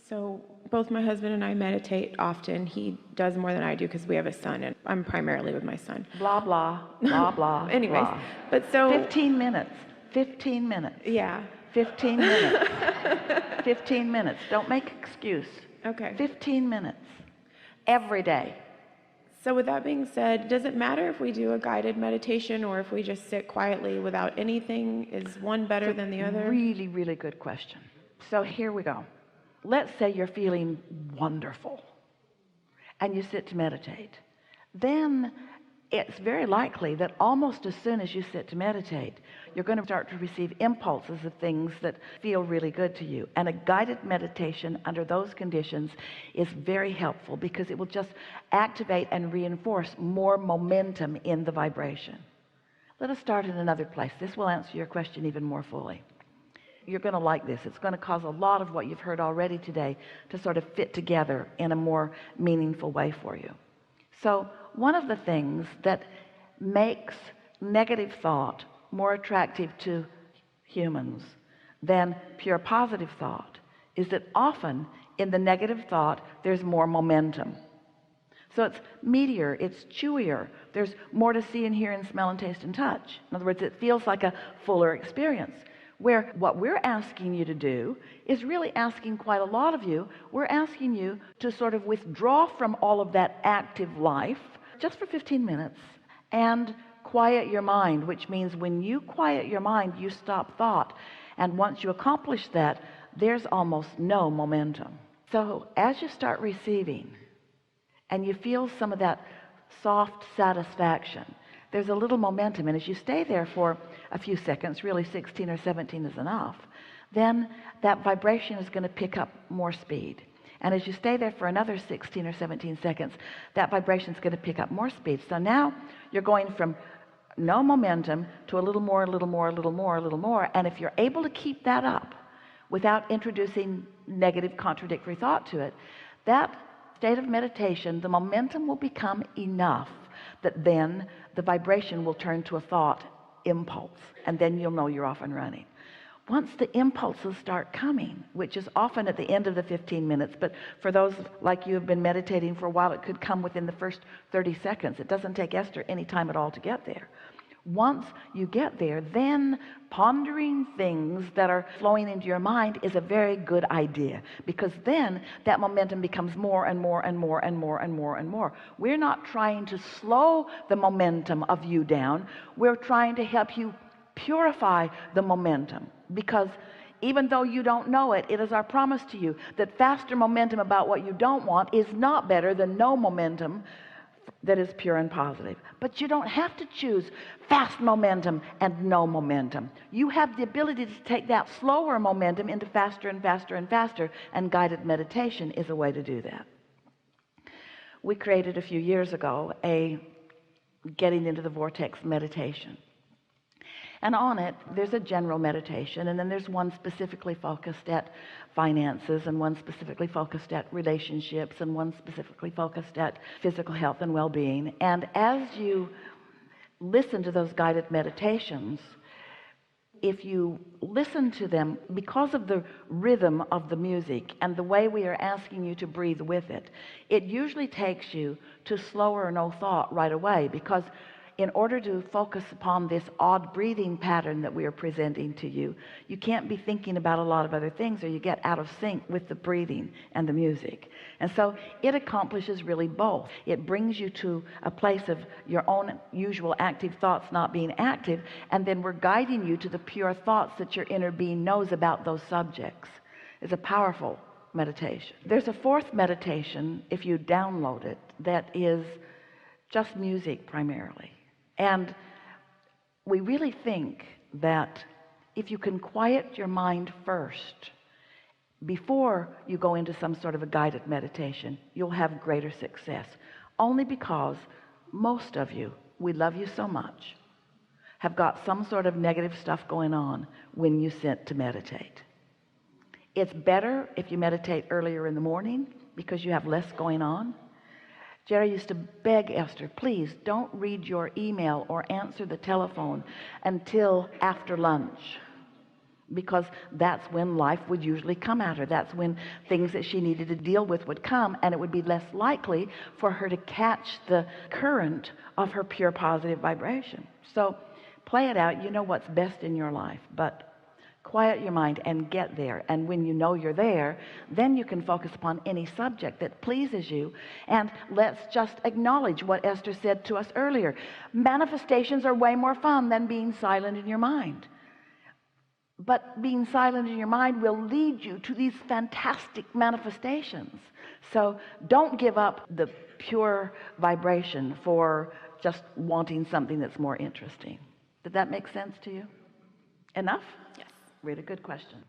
So both my husband and I meditate often. He does more than I do because we have a son, and I'm primarily with my son. Blah, blah, blah, blah, Anyways, blah. but so 15 minutes. 15 minutes. yeah. 15 minutes. 15 minutes. Don't make excuse. Okay. 15 minutes. Every day. So with that being said, does it matter if we do a guided meditation or if we just sit quietly without anything? Is one better than the other? Really, really good question. So here we go. Let's say you're feeling wonderful and you sit to meditate. Then it's very likely that almost as soon as you sit to meditate, you're going to start to receive impulses of things that feel really good to you. And a guided meditation under those conditions is very helpful because it will just activate and reinforce more momentum in the vibration. Let us start in another place. This will answer your question even more fully. You're going to like this. It's going to cause a lot of what you've heard already today to sort of fit together in a more meaningful way for you. So one of the things that makes negative thought more attractive to humans than pure positive thought is that often in the negative thought there's more momentum. So it's meatier, it's chewier, there's more to see and hear and smell and taste and touch. In other words, it feels like a fuller experience. Where what we're asking you to do is really asking quite a lot of you. We're asking you to sort of withdraw from all of that active life just for 15 minutes and quiet your mind, which means when you quiet your mind, you stop thought. And once you accomplish that, there's almost no momentum. So as you start receiving and you feel some of that soft satisfaction, there's a little momentum, and as you stay there for a few seconds, really 16 or 17 is enough, then that vibration is going to pick up more speed. And as you stay there for another 16 or 17 seconds, that vibration is going to pick up more speed. So now you're going from no momentum to a little more, a little more, a little more, a little more. And if you're able to keep that up without introducing negative contradictory thought to it, that state of meditation, the momentum will become enough that then the vibration will turn to a thought impulse, and then you'll know you're off and running. Once the impulses start coming, which is often at the end of the 15 minutes, but for those like you have been meditating for a while, it could come within the first 30 seconds. It doesn't take Esther any time at all to get there. Once you get there, then pondering things that are flowing into your mind is a very good idea, because then that momentum becomes more and more and more and more and more and more. We're not trying to slow the momentum of you down. We're trying to help you purify the momentum, because even though you don't know it, it is our promise to you that faster momentum about what you don't want is not better than no momentum that is pure and positive. But you don't have to choose fast momentum and no momentum. You have the ability to take that slower momentum into faster and faster and faster, and guided meditation is a way to do that. We created a few years ago a getting into the vortex meditation. And on it, there's a general meditation, and then there's one specifically focused at finances, and one specifically focused at relationships, and one specifically focused at physical health and well-being. And as you listen to those guided meditations, if you listen to them, because of the rhythm of the music and the way we are asking you to breathe with it, it usually takes you to slower no thought right away, because in order to focus upon this odd breathing pattern that we are presenting to you, you can't be thinking about a lot of other things, or you get out of sync with the breathing and the music. And so it accomplishes really both. It brings you to a place of your own usual active thoughts not being active, and then we're guiding you to the pure thoughts that your inner being knows about those subjects. It's a powerful meditation. There's a fourth meditation, if you download it, that is just music primarily. And we really think that if you can quiet your mind first before you go into some sort of a guided meditation, you'll have greater success. Only because most of you, we love you so much, have got some sort of negative stuff going on when you sit to meditate. It's better if you meditate earlier in the morning because you have less going on. Jerry used to beg Esther, please don't read your email or answer the telephone until after lunch. because that's when life would usually come at her. That's when things that she needed to deal with would come, and it would be less likely for her to catch the current of her pure positive vibration. So play it out. You know what's best in your life, but quiet your mind and get there. And when you know you're there, then you can focus upon any subject that pleases you. And let's just acknowledge what Esther said to us earlier. Manifestations are way more fun than being silent in your mind. But being silent in your mind will lead you to these fantastic manifestations. So don't give up the pure vibration for just wanting something that's more interesting. Did that make sense to you? Enough? Yes. Really good question.